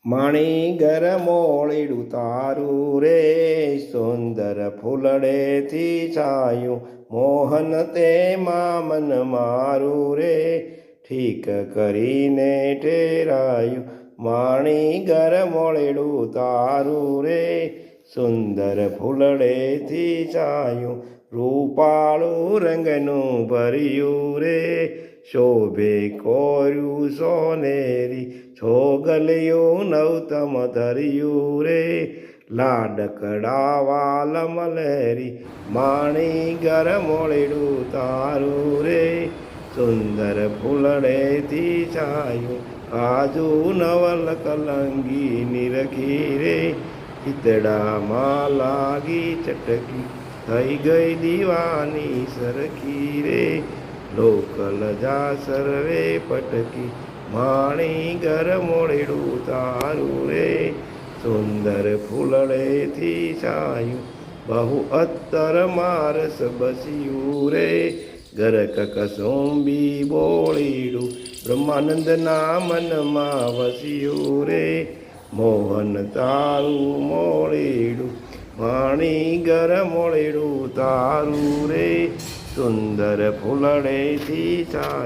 માણી ઘર મોળીડું તારું રે સુંદર ફૂલડેથી છાયું મોહન તેમાં મન મારું રે ઠીક કરીને ટેરાયું માણી ઘર મોળેડું તારું રે સુંદર ફૂલડેથી છાયું રૂપાળું રંગનું ભર્યું રે શોભે કોર્યું સોનેરી છોગલિયું નવતમ ધર્યું રે લાડકડા લમલેરી માણી ઘર મોળેડું તારું રે સુંદર ફૂલડેથી છાયું કાજુ નવલ કલંગી નિરખી રે ચિતડામાં લાગી ચટકી થઈ ગઈ દીવાની સરખી રે લોકલ જા સર્વે પટકી માણી ઘર મોળેડું તારું રે સુંદર ફૂલડેથી છાયું બહુ અત્તર મારસ બસ્યું રે ગરક કસુંબી બોળીડું બ્રહ્માનંદના મનમાં વસ્યું રે મોહન તારું મોળેડું માણી ઘર મોળેડું તારું રે સુંદર ફૂલડેથી છાયું